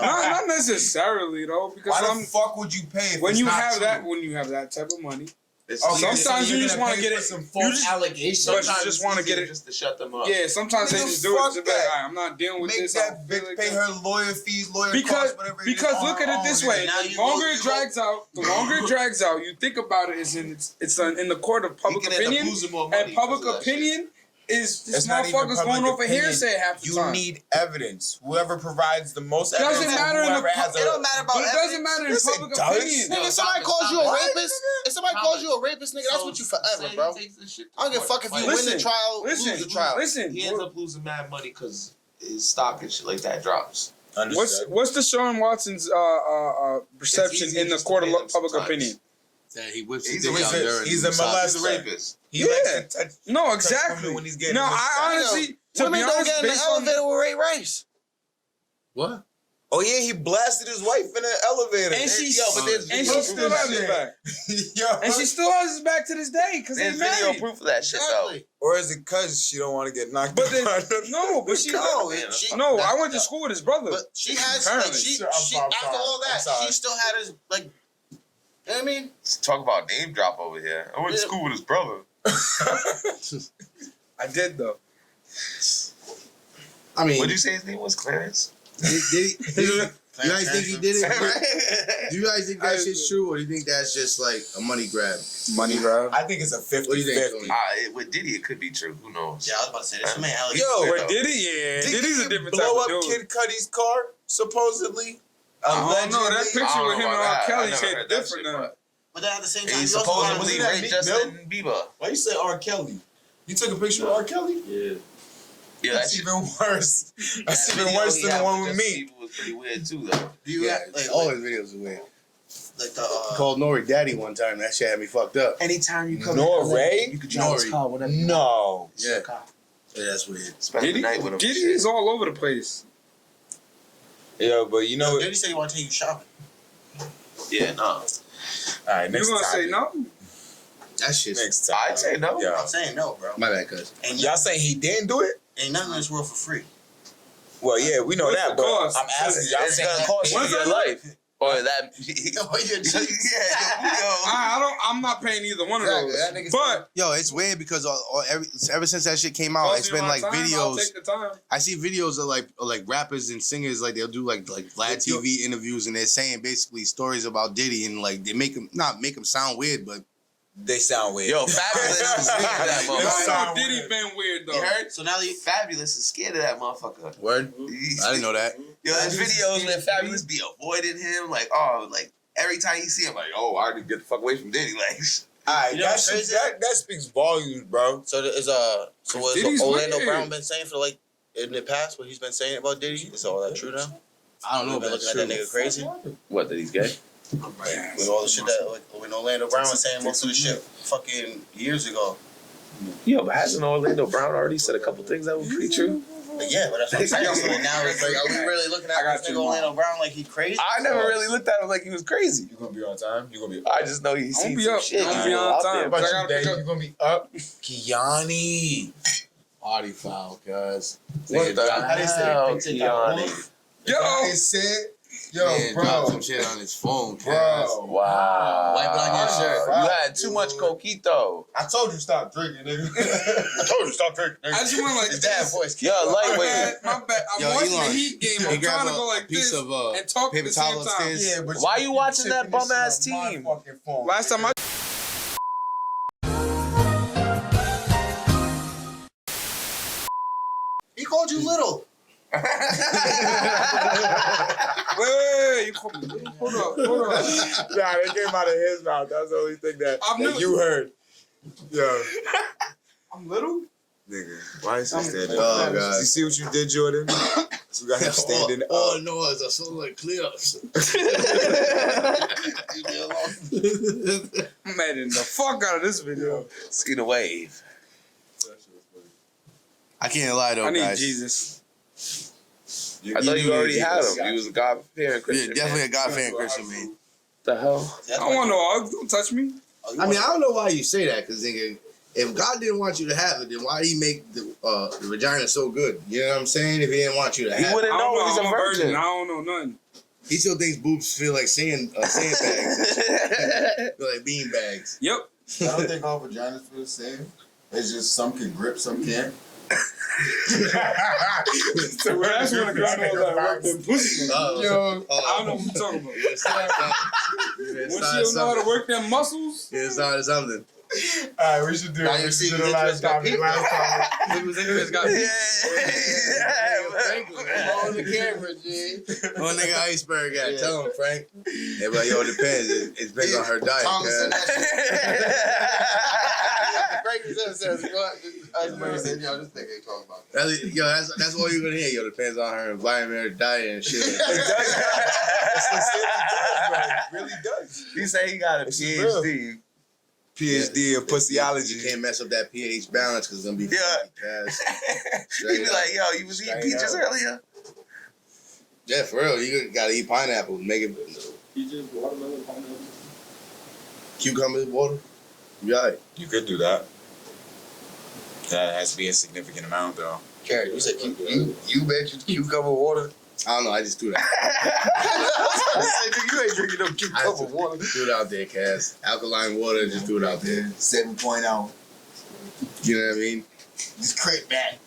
not necessarily though, because Why the fuck would you pay if when it's you not have true? that type of money, it's sometimes you you're just gonna want to pay get for it. some You false just, allegations. but you sometimes just it's want to easier get it. just to shut them up. Yeah, sometimes they Nigga, just do it. fuck Just be like, that. "All right, I'm not dealing with Make this. that I don't feel bitch like pay that." her lawyer fees, lawyer Because costs, whatever it is because on look her at it own, this and way: Now the you longer go- it drags out, the longer it drags out. You think about it, it's in the court of public can end up opinion, losing more money and public because of that opinion is this It's not even motherfucker's public going off a opinion. hearsay half the You time. need evidence. Whoever provides the most Doesn't evidence, and matter in the whoever has It don't matter about But it doesn't evidence. matter in Yes, it public does. opinion. Nigga, if somebody calls you a rapist, if somebody calls you a rapist, nigga, that's what you forever, bro. I don't give a fuck if you win the trial, lose the trial. Listen. He ends up losing mad money because his stock and shit like that drops. What's the Sean Watson's perception easy in the just to court pay of them public sometimes. opinion? That he whips He's his dick a out there. and he's a massages molester. it. Rapist. He Yeah. likes to touch. No, women exactly. when he's getting No, his I style. honestly, to Women be don't honest, get in the based on elevator with Ray Rice. What? Oh yeah, he blasted his wife in an elevator. and she there's she still has his back, Yo. and she still has his back to this day because they There's video married. proof of that shit though. Exactly. Or is it cause she don't want to get knocked But out? then, no, but she No, man. she, no. I went to school with his brother. But she has, Apparently. like, she Sure, I'm after sorry. all I'm that, sorry. she still had his, like, you know what I mean? Talk about name drop over here. I went to Yeah. school with his brother. I did though. I mean, What'd you say his name was? Clarence? you guys think he did it? Do you guys think that shit's true, or do you think that's just like a money grab? Money grab. I think it's a 50-50. What do you think, Tony? With Diddy, it could be true. Who knows? Yeah, I was about to say, there's so many allegations. Yo, But Diddy, yeah, Did Diddy's he a different type blow of up dude. Kid Cudi's car, supposedly? I don't know. That picture I don't with him know and about R. that. I Kelly never shit heard that different shit, now. But then at the same time, He you also got supposedly wasn't that raped Meek Justin Bieber. Why you say R. Kelly? You took a picture of R. Kelly? Yeah. Yeah, That's even worse. That's even worse than the one with me. People was pretty weird too, though. Do you Yeah, like all his videos are weird. like the Called Nori Daddy one time. That shit had me fucked up. Anytime you come No, in, Ray? you can drive his Nori. car whenever you No. Yeah. Yeah, that's weird. Spend the Giddy, night with him. Giddy is all over the place. Yeah, but you know. Did he say you want to take you shopping? Yeah, no. All right, You next gonna say topic. no? That shit's. Next topic. I'd say no. Yeah. I'm saying no, bro. My bad, cuz. Y'all saying he didn't do it? Ain't nothing in this world for free. Well, yeah, we know What's that, the but cost? I'm asking y'all It's saying gonna he cost you What's your that? life. Or that. I'm not paying either one of Exactly, those. that nigga's- But Yo, it's weird because ever since that shit came out, cost it's me been my like time, I'll videos. take the time. I see videos of like rappers and singers, like they'll do like Vlad TV interviews, and they're saying basically stories about Diddy, and like they make him not make him sound weird, but they sound weird. Yo, Fabulous is scared of that Yo, Yo, motherfucker. sound Diddy weird. been weird though. You heard? So now you Fabulous is scared of that motherfucker. word. I didn't know that. Yo, there's videos where Fabulous be avoiding him, like, oh, like, every time you see him, like, oh, I need to get the fuck away from Diddy. Like, Alright, You know what's crazy? that speaks volumes, bro. so is so what Diddy's Orlando weird. Brown been saying for like in the past? What he's been saying about Diddy? Is all that true now? I don't know We've been if that's looking at true. that nigga crazy what, that he's gay? with all the shit that like, when Orlando Brown was saying most of the shit fucking years ago. Yo, but hasn't Orlando Brown already said a couple things that were pretty true? But yeah, but that's what I'm saying. So now it's like, are we really looking I at got this you, nigga Orlando Brown like he crazy? I never really looked at him like he was crazy. You gonna be on time? You gonna be I just know he I'm seen be some up. shit. I'm He's be on out time. there. But I But gotta pick up. you gonna be up. Kiani. Party foul, cuz. What the How they say hell, it? Kiani? Yo, said, Man, drop some shit on his phone, cuz. bro. Wow. Wipe it on your shirt. You had too much coquito. I told you stop drinking, nigga. I told you stop drinking. I just went like His dad this. voice. Yo, My lightweight. bad. My bad. I'm Yo, watching Elon, the Heat game. He I'm grabbed trying to go a like piece this of and talk at paper the same towel time. upstairs. Yeah, but Why you watching that tipping bum this ass on my team? fucking phone. Last time I He called you little. wait, you called me little? Hold up. Nah, they came out of his mouth. That's the only thing that you heard. Yo. I'm little. Nigga, why is he standing Oh, up? God. You see what you did, Jordan? You got him standing up. All noise, I saw like clips. I'm editing the fuck out of this video. See the wave. I can't lie though, I need guys. Jesus. I thought you already had him. You was a God-fearing Yeah, Christian. definitely man. a God-fearing Christian, man. The hell? I don't want no hugs. Don't touch me. I mean, I don't know why you say that, because nigga, if God didn't want you to have it, then why did he make the vagina so good? You know what I'm saying? If he didn't want you to He have it. wouldn't I don't know know. he's a I'm a virgin. virgin. I don't know nothing. He still thinks boobs feel like sandbags. Feel like bean bags. Yep. I don't think all vaginas feel the same. It's just some can grip, some can't. So we're actually gonna go that work them pussy. Yo, I don't know what you're talking about. When she It's don't know how to work them muscles, It's not something. Alright, we should do Now it. you We see should do the the last interest topic. Last topic. it was interest got On the camera, G. Oh, nigga, iceberg guy. Tell him, Frank. Yeah, but yo, it depends. It depends on her diet, Thomas said cuz. that Frank said, yo, this nigga ain't talking about that. That's all you're gonna hear. Yo, depends on her environment, her diet, and shit. It does. It's the bro. It really does. He said he got a PhD. PhD in You pussyology. can't mess up that pH balance because it's gonna be Yeah. He be like, yo, you was eating Straight peaches up. earlier? Yeah, for real. You gotta eat pineapple. Make it cucumbers, water. You alright. You could do that. That has to be a significant amount, though. Carrot, you said you mentioned cucumber water. I don't know. I just threw that. You ain't drinking no cucumber water. Threw it out there, Cass. Alkaline water. Just threw it out there. 7.0. You know what I mean? Just crate back.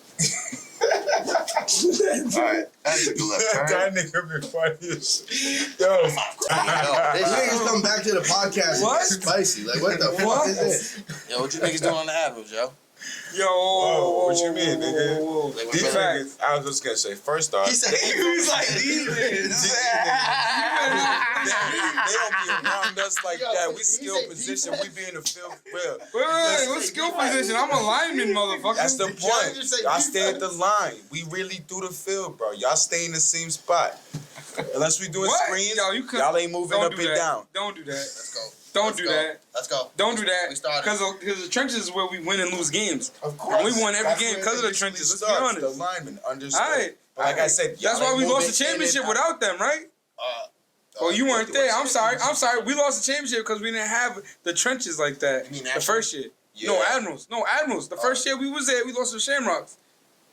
Alright, that took a left turn. That nigga be funny as shit. Yo. These niggas come back to the podcast. What? And get spicy. Like what the fuck What? is this? Yo, what you niggas doing on the average, yo? Yo, Whoa, what you mean, nigga? whoa. These Facts. niggas, I was just gonna say, first off, He said He was like, these niggas. they don't be around us like that. We skill position. We be in the field real. Wait, what skill position? I'm a lineman, motherfucker. That's the point. Y'all stay at the line. We really do the field, bro. Y'all stay in the same spot. Unless we doing What? screens, Yo, you could- y'all ain't moving Don't up do and that. down. Don't do that. Let's go. Don't Let's do go. that. Let's go. Don't do that. We started. Because the trenches is where we win and lose games. Of course. We won every That's game where because of it the trenches. Let's be starts. honest. The linemen understood. All right. But like I said, That's y'all why ain't we lost moving the championship in and out. without them, right? Oh, you weren't there. I'm sorry. We lost the championship because we didn't have the trenches like that. You mean The Admirals? first year. Yeah. No, Admirals. The first year we was there, we lost to Shamrocks.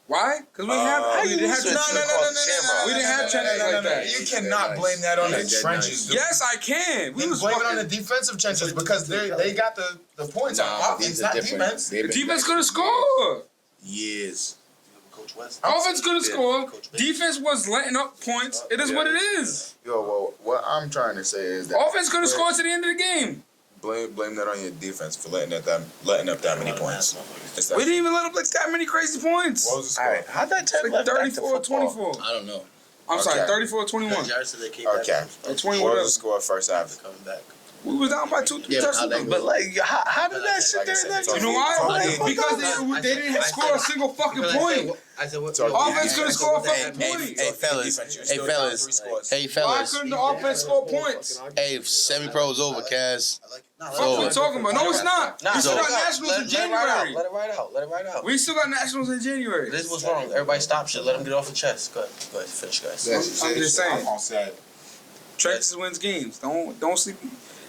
Why? Because we didn't have. How We you didn't have lose to trenches. Shamrock? We didn't have trenches like that. You cannot blame that on the Yeah, trenches. dude. Yes, I can. We You was blame it on fucking. the defensive trenches because they got the points on offense, not defense. The defense couldn't score. Years. Coach West. Offense couldn't score. Coach Vic. Defense was letting up points. It is what it is. Yo, well, what I'm trying to say is that Offense couldn't score to the end of the game. Blame that on your defense for letting up that many points. It's We didn't even let up like that many crazy points. What was the All score? right, how'd that It's turn like left back to 34-24. I don't know. I'm sorry, Okay. 34-21. Jared said they came Okay. back. Or 20 What whatever. was the score first half? Coming back. We was down by 2-3 Yeah, but how'd that touchdowns. But like, how did that shit Like I turn said, that? it's You know why? Like, Because they didn't score a single fucking point. I said what? So Offense couldn't score a fucking Hey, point. hey, fellas. Defense, you Hey, still down fellas. 3 scores. Hey, Why fellas. couldn't the offense score points? Hey, semi-pro's over, Kaz. I like it. Nah, Fuck what we talking about. No, it's not. We still got nationals in January. Let it ride out. Let it ride out. We still got nationals in January. This was wrong. Everybody stop shit. Let him get off the chest. Go ahead. Go ahead. Finish, guys. I'm just saying. I'm all set. Trenches wins games. Don't sleep.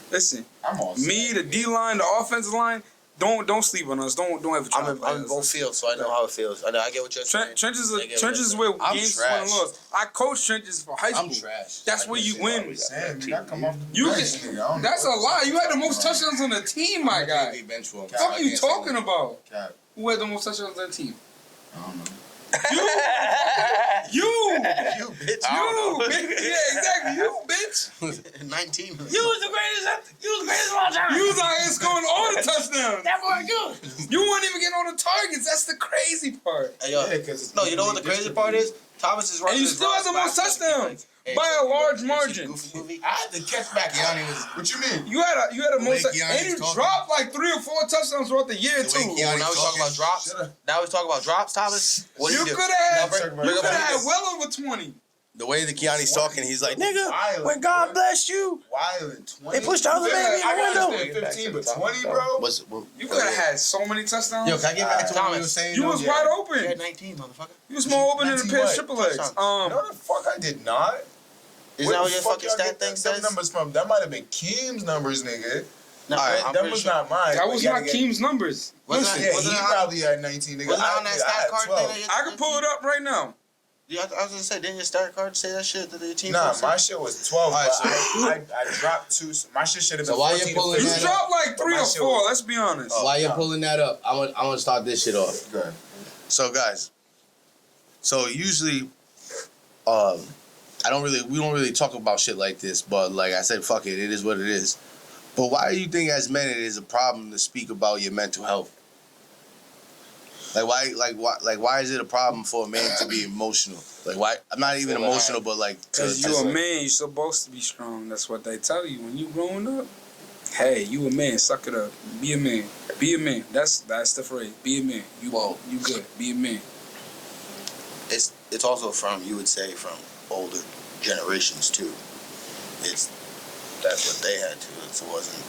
Listen, I'm all set. me, the D line, the offensive line, don't sleep on us. Don't ever try to play I'm in us. both fields, so I know how it feels. I know. I get what you're saying. Trenches I get what trenches is you're where I'm games won and trash. lost. I coached trenches for high school. I'm trash. That's where you win. Sam, you gotta come off the You bench, can, nigga. I don't that's a know. lie. You had the most touchdowns on the team, my guy. Bench for him. What are you talking about? Cap. Who had the most touchdowns on the team? I don't know. You, You bitch. you, bitch. Yeah, exactly. You, bitch. 19. You was the greatest. You was the greatest of all time. You was out here scoring all the touchdowns. That boy good. You weren't even getting all the targets. That's the crazy part. Hey, yo. Yeah, 'cause it's No, you know what the crazy part is? Thomas is right. And you still have the most touchdowns by a large margin. Goofy movie. I had to catch back Yanni was. What you mean? You had a most, way Keanu's and you talking. dropped like 3 or 4 touchdowns throughout the year The way too. Keanu- Now we talking about drops. Should've. Now we talking about drops, Thomas. What You do you could do? have Now, had, bring you up could have Vegas. had well over 20. The way that Keanu's talking, he's like, nigga, Violent, when God bro. bless you. Wild 20. They pushed the other Yeah, baby in the I window. understand 15, but 20, bro. What's, You could have had so many touchdowns. Yo, can I get back to what we Thomas, were saying? You though? was Yeah. wide You open. had 19, motherfucker. You was more open than a 19 pair of what? triple legs. Touchdowns. No, the fuck I did not. Isn't that what the your fuck fucking y'all stat get thing them says? numbers from? That might have been Keem's numbers, nigga. No, Alright, I'm That pretty was sure. not mine. That but was you not gotta get- Keem's numbers. Wasn't Listen, that- Yeah, wasn't he it on- probably had 19, nigga. Wasn't it on that I stat had card 12. thing? I can pull it up right now. Yeah, I was gonna say, didn't your stat card say that shit that your team? Nah, posted? my shit was 12, Alright, but I dropped 2. So my shit should have been So why you 14 to pulling You that 15. up? dropped like 3 my or shit 4. was- Let's be honest. While you're pulling that up, I'm gonna start this shit off. Good. So guys, so usually, we don't really talk about shit like this, but like I said, fuck it, it is what it is. But why do you think as men it is a problem to speak about your mental health? Why is it a problem for a man to be emotional? Like why? I'm not even emotional, but like Because you a man, you're supposed to be strong. That's what they tell you when you growing up. Hey, you a man, suck it up. Be a man. Be a man. That's the phrase. Be a man. You good. Be a man. It's also from, you would say, from older generations too. That's what they had to. It wasn't.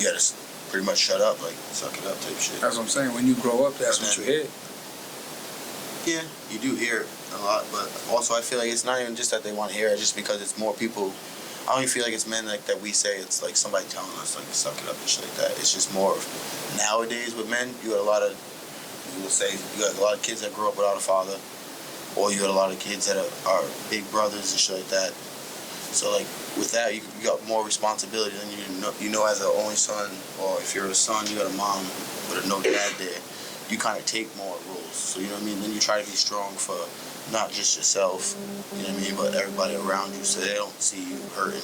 You had to pretty much shut up, like suck it up type shit. That's what I'm saying. When you grow up, that's what you hear. Yeah, you do hear it a lot, but also I feel like it's not even just that they want to hear it, just because it's more people. I don't even feel like it's men like that we say it's like somebody telling us like suck it up and shit like that. It's just more of nowadays with men. You got a lot of, you will say, you got a lot of kids that grew up without a father, or you got a lot of kids that are big brothers and shit like that. So like with that, you got more responsibility than you know as an only son, or if you're a son, you got a mom with no dad there. You kind of take more roles. So you know what I mean. Then you try to be strong for not just yourself, you know what I mean, but everybody around you, so they don't see you hurting.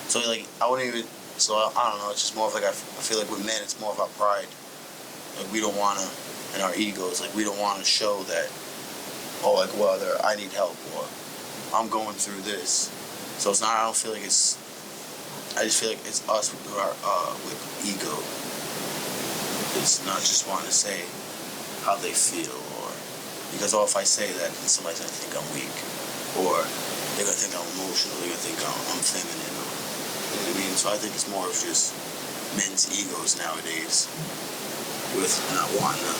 So like I wouldn't even. So I don't know. It's just more of like I feel like with men, it's more about pride. Like we don't wanna and our egos. Like we don't want to show that, oh, like I need help or I'm going through this. So it's not. I don't feel like it's. I just feel like it's us with our with ego. It's not just wanting to say how they feel, or because if I say that, then somebody's gonna think I'm weak, or they're gonna think I'm emotional. They're gonna think I'm feminine. Or, you know what I mean? So I think it's more of just men's egos nowadays, with not wanting to.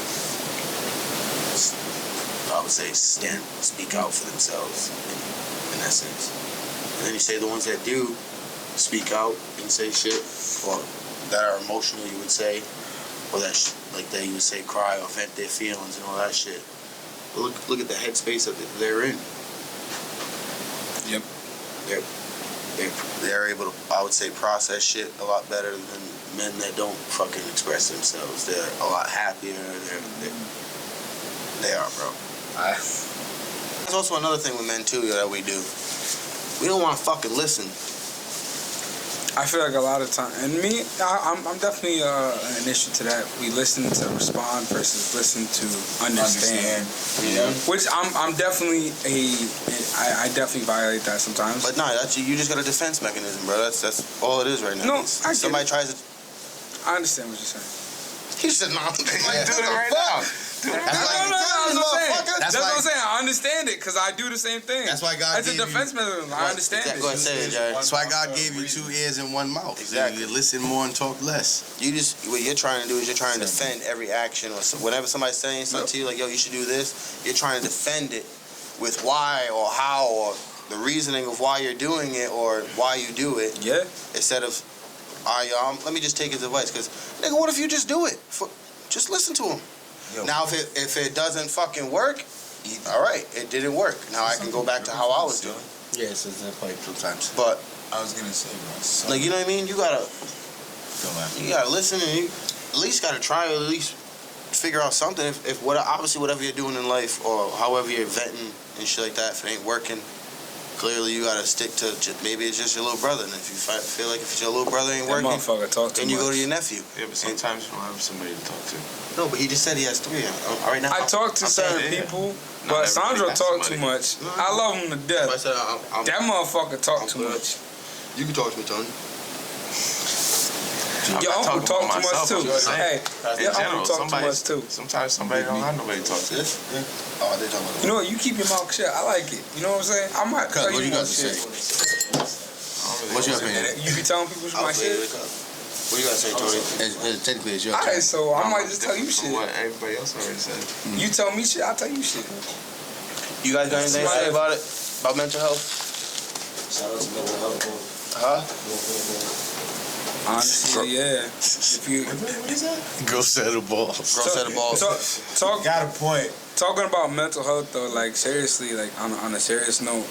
I would say speak out for themselves in that sense. And then you say the ones that do speak out and say shit, or that are emotional, you would say, or that like they would say cry or vent their feelings and all that shit. But look at the headspace that they're in. Yep. They're able to, I would say, process shit a lot better than men that don't fucking express themselves. They're a lot happier. They are, bro. There's also another thing with men too that we do. We don't want to fucking listen. I feel like a lot of time, and me, I'm definitely an issue to that. We listen to respond versus listen to understand. Yeah. Which I'm definitely I definitely violate that sometimes. But no, you just got a defense mechanism, bro. That's all it is right now. No, I get somebody it. tries to. I understand what you're saying. He said, "No, I'm Like, do it right now. No, that's what I'm saying. I understand it because I do the same thing. That's why God It's a gave you- defense mechanism. I understand Go ahead, it. say it, Jerry. That's why God gave you 2 ears and 1 mouth. Exactly. You listen more and talk less. What you're trying to do is you're trying to defend every action, or whenever somebody's saying something to you, like, yo, you should do this, you're trying to defend it with why or how or the reasoning of why you're doing it or why you do it. Yeah. Instead of, let me just take his advice, because, nigga, what if you just do it? Just listen to him. Yo. Now, if it doesn't fucking work, all right, it didn't work. Now I can go back to how I was doing. Yeah, it's a point sometimes. But, I was gonna say, bro. like, you know what I mean? You gotta listen, and you at least gotta try, or at least figure out something. If obviously whatever you're doing in life, or however you're venting and shit like that, if it ain't working, clearly you gotta stick to maybe it's just your little brother. And if you feel like if your little brother ain't That working, motherfucker talk too then you much. go to your nephew. Yeah, but sometimes you don't have somebody to talk to. No, but he just said he has 3. All right now. I talk to certain saying, yeah. people, Not but Sandro everybody has talk too somebody. much. I love him to I death. said That motherfucker talk I'm too good. much. You can talk to me, Tony. I'm Your not uncle talking talk about too much myself, too. I'm just saying. Hey, In your general, uncle talk too much too. Sometimes somebody don't have nobody to talk to. This? Yeah. Oh, they talking about You know what? You keep your mouth shut. I like it. You know what I'm saying? I might Cuz, tell what you more got to shit. say? What your opinion? You be telling people my shit? What you gotta say, Tony? Technically, it's your Alright, turn. so I might just tell you shit. What everybody else already said. You tell me shit, I'll tell you shit. You guys got anything to say about it? About mental health? Shout out to mental health. Huh? Honestly, yeah. If you Go set the ball. Girl set the ball. talk Got a point. talking about mental health though, like seriously, like on a serious note,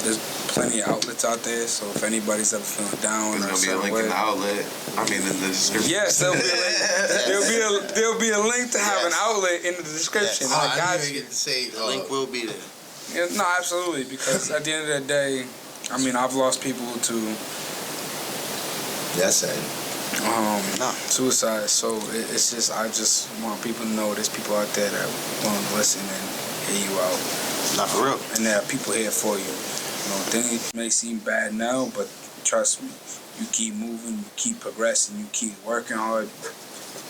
there's plenty of outlets out there. So if anybody's ever feeling down There's or gonna be a certain link in way, the outlet. I mean, in the description. yes, there'll be a link to have an outlet in the description. I Like, didn't guys, even get to say. The link will be there. yeah, no, absolutely, because at the end of the day, I mean, I've lost people to That's it. suicide. So it's just, I just want people to know there's people out there that want to listen and hear you out. Not for real. And there are people here for you. You know, things may seem bad now, but trust me, you keep moving, you keep progressing, you keep working hard,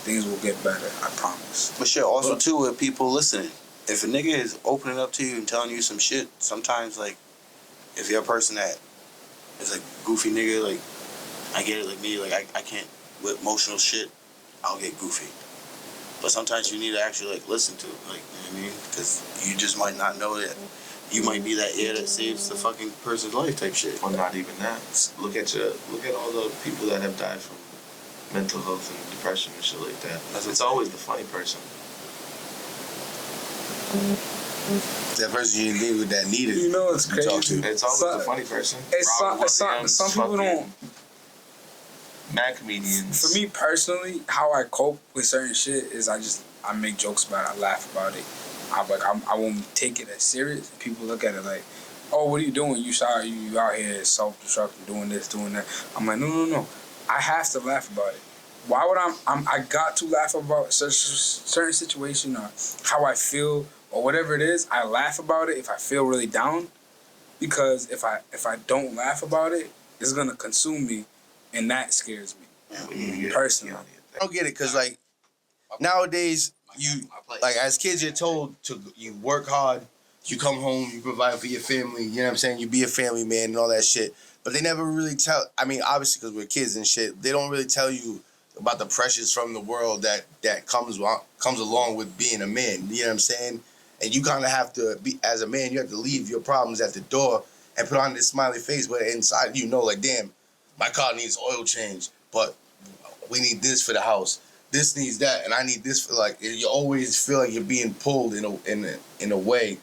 things will get better, I promise. But shit, also too, with people listening. If a nigga is opening up to you and telling you some shit, sometimes, like, if you're a person that is a goofy nigga, like, I get it, like me, like, I can't, with emotional shit, I'll get goofy. But sometimes you need to actually, like, listen to it, like, you know what I mean? Because you just might not know that you might be that ear that saves the fucking person's life type shit. Or not even that. Look at all the people that have died from mental health and depression and shit like that. It's always the funny person. That person you need with that needed. You know it's you talk crazy. to. It's always So- the funny person. It's Robert some Williams, people don't. fucking mad comedians. For me personally, how I cope with certain shit is I make jokes about it, I laugh about it. I won't take it as serious. People look at it like, oh, what are you doing? You out here self-destructing, doing this, doing that. I'm like, no. I have to laugh about it. why would I got to laugh about certain situation or how I feel or whatever it is. I laugh about it if I feel really down, because if I don't laugh about it, it's gonna consume me, and that scares me personally. I don't get it because like nowadays like as kids you're told to you work hard, you come home, you provide for your family. You know what I'm saying? You be a family man and all that shit. But they never really tell. I mean, obviously because we're kids and shit, they don't really tell you about the pressures from the world that comes along with being a man. You know what I'm saying? And you kind of have to be, as a man, you have to leave your problems at the door and put on this smiley face, but inside you know, like, damn, my car needs oil change, but we need this for the house. This needs that, and I need this for, like, you always feel like you're being pulled in a way.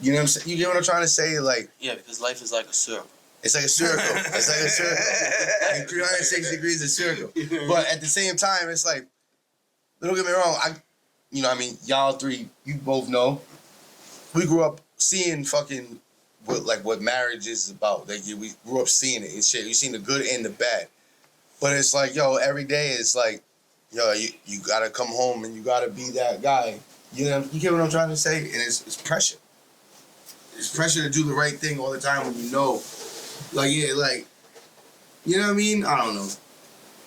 You know what I'm saying? You get what I'm trying to say? Like, Yeah, because life is like a circle. it's like a circle. It's like a circle. Like 360 degrees a circle. But at the same time, it's like, don't get me wrong, y'all three, you both know, we grew up seeing fucking what marriage is about. Like, we grew up seeing it and shit. You seen the good and the bad. But it's like, yo, every day it's like, yo, you gotta come home and you gotta be that guy. You know, you get what I'm trying to say? And it's pressure. It's pressure to do the right thing all the time when you know. Like, yeah, like, you know what I mean? I don't know.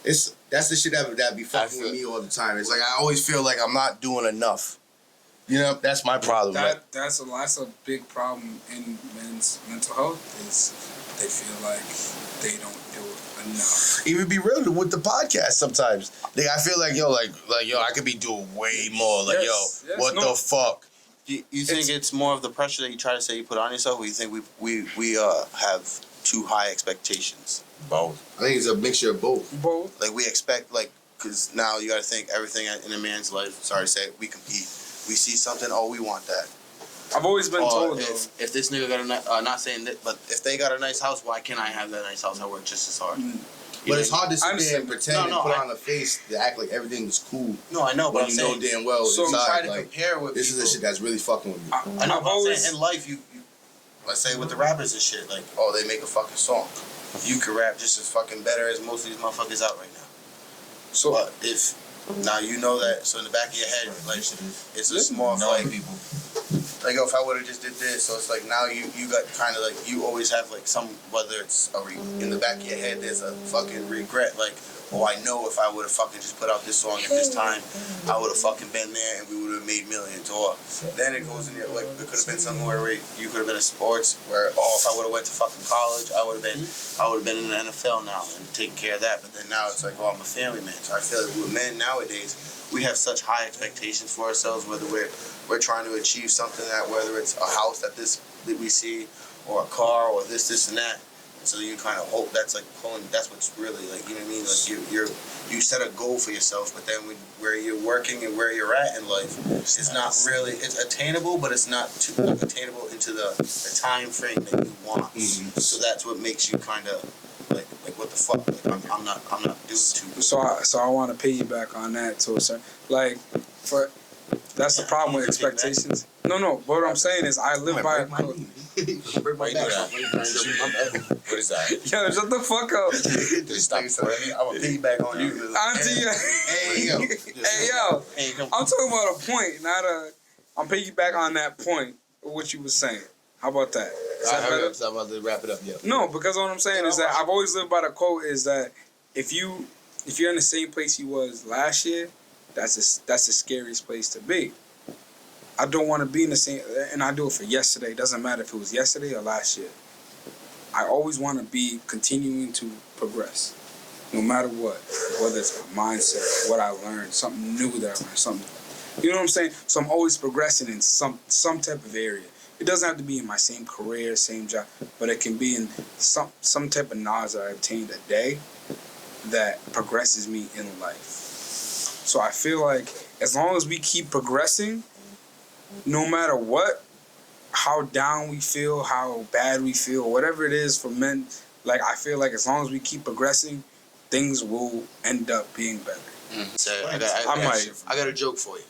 That's the shit that be fucking with me all the time. It's like I always feel like I'm not doing enough. You know, that's my problem. That's a big problem in men's mental health, is they feel like they don't do enough. Even be real with the podcast sometimes. Like, I feel like, yo, I could be doing way more. Like, what the fuck? You think it's more of the pressure that you try to say you put on yourself, or you think we have too high expectations? Both. I think it's a mixture of both. Both. Like, we expect, like, because now you got to think everything in a man's life, sorry to say it, we compete. We see something, oh, we want that. I've always been told, though. If this nigga got not saying that, but if they got a nice house, why can't I have that nice house? I work just as hard. But it's hard to sit there and pretend and put I- on a face to act like everything is cool. No, I know, but When I'm you saying, know damn well so inside, try to like, compare with this people. is the shit that's really fucking with me. I know, I've but I'm always- saying in life, you let's say with the rappers and shit, like, oh, they make a fucking song. You can rap just as fucking better as most of these motherfuckers out right now. So But if now you know that, so in the back of your head, like, it's just more of like, people. like, yo, if I would have just did this, so it's like now you got kind of like, you always have like some, whether it's in the back of your head, there's a fucking regret, like, oh, I know if I would have fucking just put out this song at this time, I would have fucking been there and we would have made millions. Or then it goes in there, like, it could have been somewhere where you could have been in sports, where, oh, if I would have went to fucking college, I would have been in the NFL now and taking care of that. But then now it's like, oh, I'm a family man. So I feel like with men nowadays, we have such high expectations for ourselves, whether we're trying to achieve something, that whether it's a house that we see, or a car, or this and that. So you kind of hope that's like pulling. That's what's really like, you know what I mean? Like you set a goal for yourself, but then where you're working and where you're at in life, it's not really. It's attainable, but it's not too attainable into the time frame that you want. Mm-hmm. So that's what makes you kind of like what the fuck? Like, I'm not doing too. So I want to piggyback on that to a certain, like, that's the problem with expectations. No. What I'm saying is I live by a code. Why you do that? What is that? Yo, shut the fuck up. Just stop playing. I'm gonna piggyback on you. Auntie, Hey, yo. hey, yo. Hey, come I'm talking about a point, not a. I'm piggyback on that point of what you were saying. How about that? Is that better? I'm about to wrap it up, yeah. No, because what I'm saying is that I've always lived by the quote is that if you're in the same place you was last year, that's the scariest place to be. I don't want to be in the same, and I do it for yesterday. It doesn't matter if it was yesterday or last year. I always want to be continuing to progress, no matter what. Whether it's my mindset, what I learned, something new that I learned, something. You know what I'm saying? So I'm always progressing in some type of area. It doesn't have to be in my same career, same job, but it can be in some type of knowledge that I obtained a day that progresses me in life. So I feel like as long as we keep progressing, no matter what, how down we feel, how bad we feel, whatever it is for men, like I feel like as long as we keep progressing, things will end up being better. So I got a joke for you.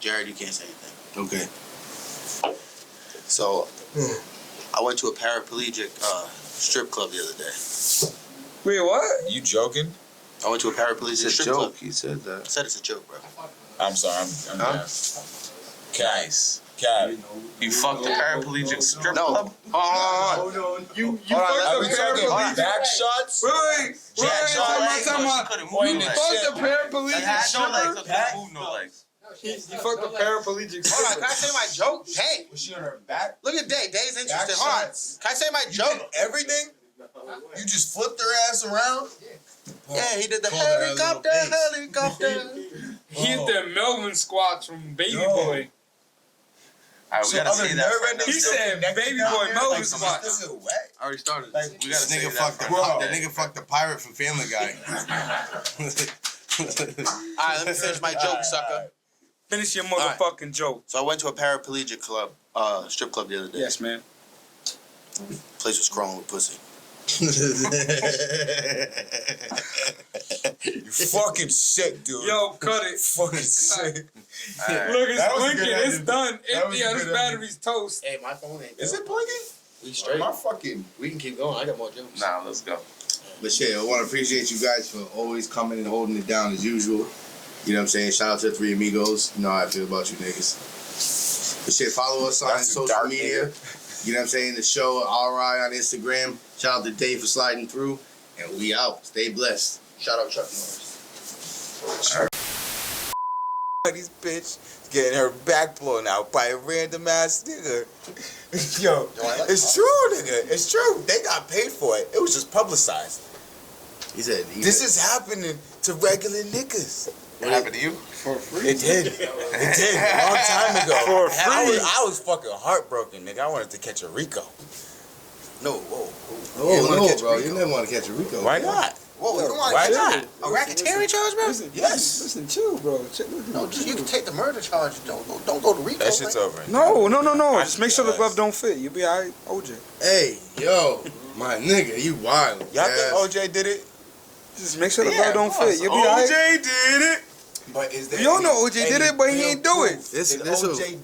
Jared, you can't say anything. Okay. So I went to a paraplegic strip club the other day. Wait, what? You joking? I went to a paraplegic It's a strip joke. club. He said I that. said it's a joke, bro. I'm sorry. I'm Nice. Cab. You fucked the paraplegic strip No. club? Hold on. You Hold on, Are we fucked the talking paraplegic. back shots? Wait, time out. Couldn't Point move the no You legs. shit. fucked the paraplegic He had no legs, so stripper. couldn't move no legs. You fucked the paraplegic Hold on, stripper. can I say my joke? Hey, Was she on her back? look at Day. Day's Back interested. Hold on. shots. Can I say my You joke? did everything? You just flipped her ass around? Yeah, he did the Call that a helicopter, little bass. helicopter. He hit the Melvin squats from Baby Yo. Boy. Alright, we gotta say that. for He next said time. Baby Boy Melvin squats. This is wet. I already started. Like, We gotta This say nigga that. fucked the, for Bro. that nigga fucked the pirate from Family Guy. All right, let me finish my joke, sucker. Finish your motherfucking joke. So I went to a paraplegic club, strip club the other day. Yes, man. Place was crawling with pussy. You fucking sick, dude. Yo, cut it. Fucking sick. Look, That it's was a blinking. good It's idea. done. That was a Yeah, this good battery's toast. Hey, my phone ain't. Is it blinking? We straight. My fucking. We can keep going. I got more jokes. Nah, let's go. But shit, I want to appreciate you guys for always coming and holding it down as usual. You know what I'm saying? Shout out to the Three Amigos. You know how I feel about you niggas. But shit, follow us on That's a social dark media. You know what I'm saying? The show, RI on Instagram. Shout out to Dave for sliding through. And we out. Stay blessed. Shout out Chuck Norris. This bitch getting her back blown out by a random ass nigga. Yo, it's true, nigga. It's true. They got paid for it. It was just publicized. He said, This is happening to regular niggas. What happened to you? It did. It did. A long time ago. For And I free. was fucking heartbroken, nigga. I wanted to catch a Rico. No, whoa. Oh, no, catch a bro. Rico. You never want to catch a Rico. Why not? Whoa, you don't want Why to not? a racketeering charge, bro? Yes. Listen, chill, bro. No, you can take the murder charge. Don't go to Rico. That shit's over. No. Just make sure the glove don't fit. You'll be alright, OJ. Hey, yo, my nigga, you wild. Y'all think OJ did it? Just make sure the glove don't fit. You'll be OJ alright. did it. But is there We all know any- OJ did it, but he any ain't do real it. proof? This- Did this OJ